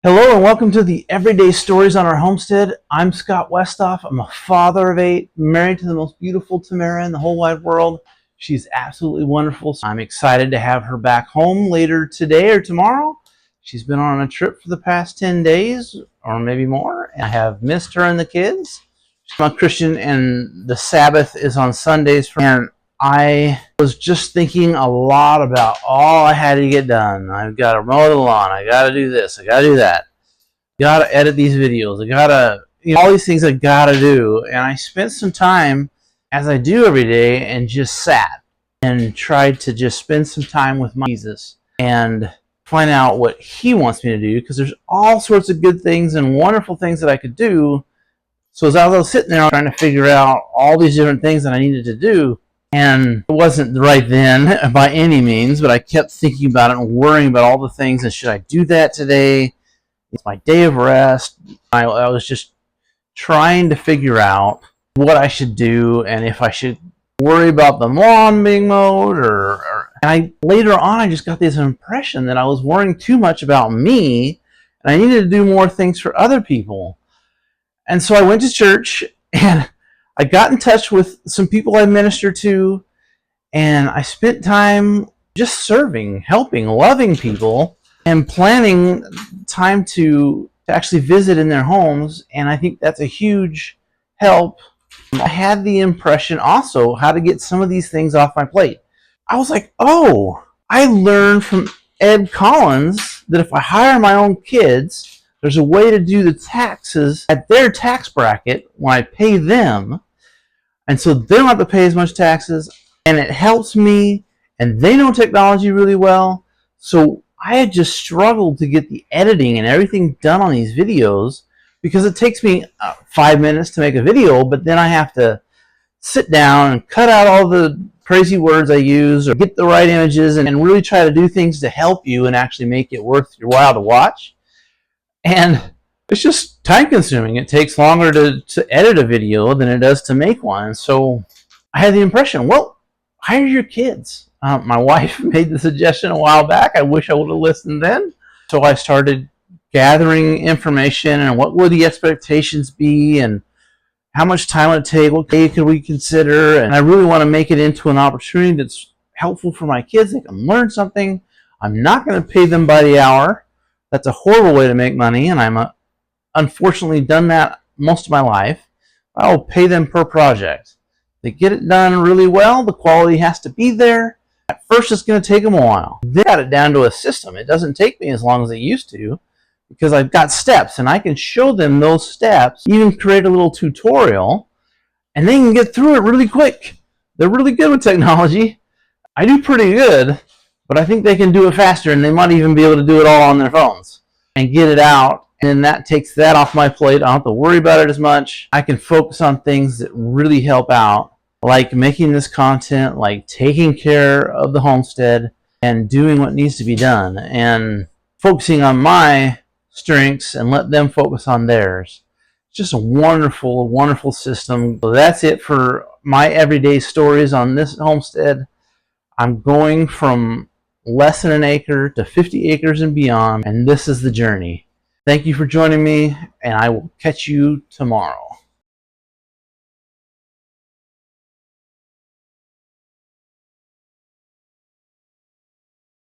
Hello and welcome to the Everyday Stories on Our Homestead. I'm Scott Westhoff. I'm a father of 8, married to the most beautiful Tamara in the whole wide world. She's absolutely wonderful. I'm excited to have her back home later today or tomorrow. She's been on a trip for the past 10 days or maybe more, and I have missed her and the kids. I'm a Christian and the Sabbath is on Sundays, and I was just thinking a lot about all I had to get done. I've got to mow the lawn. I got to do this. I got to do that. Got to edit these videos. I got to, all these things I got to do. And I spent some time, as I do every day, and just sat and tried to just spend some time with Jesus and find out what He wants me to do, because there's all sorts of good things and wonderful things that I could do. So as I was sitting there trying to figure out all these different things that I needed to do, and it wasn't right then by any means, but I kept thinking about it and worrying about all the things. And should I do that today? It's my day of rest. I was just trying to figure out what I should do and if I should worry about the lawn being mowed and later on I just got this impression that I was worrying too much about me and I needed to do more things for other people. And so I went to church and I got in touch with some people I minister to, and I spent time just serving, helping, loving people, and planning time to actually visit in their homes, and I think that's a huge help. I had the impression also how to get some of these things off my plate. I was like, oh, I learned from Ed Collins that if I hire my own kids, there's a way to do the taxes at their tax bracket when I pay them. And so they don't have to pay as much taxes, and it helps me, and they know technology really well. So I had just struggled to get the editing and everything done on these videos because it takes me 5 minutes to make a video, but then I have to sit down and cut out all the crazy words I use or get the right images and really try to do things to help you and actually make it worth your while to watch. And it's just time consuming. It takes longer to edit a video than it does to make one. So I had the impression, well, hire your kids. My wife made the suggestion a while back. I wish I would have listened then. So I started gathering information and what would the expectations be and how much time would it take, what day could we consider. And I really want to make it into an opportunity that's helpful for my kids. They can learn something. I'm not going to pay them by the hour. That's a horrible way to make money, and I'm unfortunately done that most of my life. I will pay them per project. They get it done really well. The quality has to be there. At first, it's going to take them a while. They got it down to a system. It doesn't take me as long as it used to because I've got steps, and I can show them those steps, even create a little tutorial, and they can get through it really quick. They're really good with technology. I do pretty good, but I think they can do it faster, and they might even be able to do it all on their phones and get it out. And that takes that off my plate. I don't have to worry about it as much. I can focus on things that really help out, like making this content, like taking care of the homestead and doing what needs to be done and focusing on my strengths and let them focus on theirs. It's just a wonderful, wonderful system. So that's it for my everyday stories on this homestead. I'm going from less than an acre to 50 acres and beyond, and this is the journey. Thank you for joining me, and I will catch you tomorrow.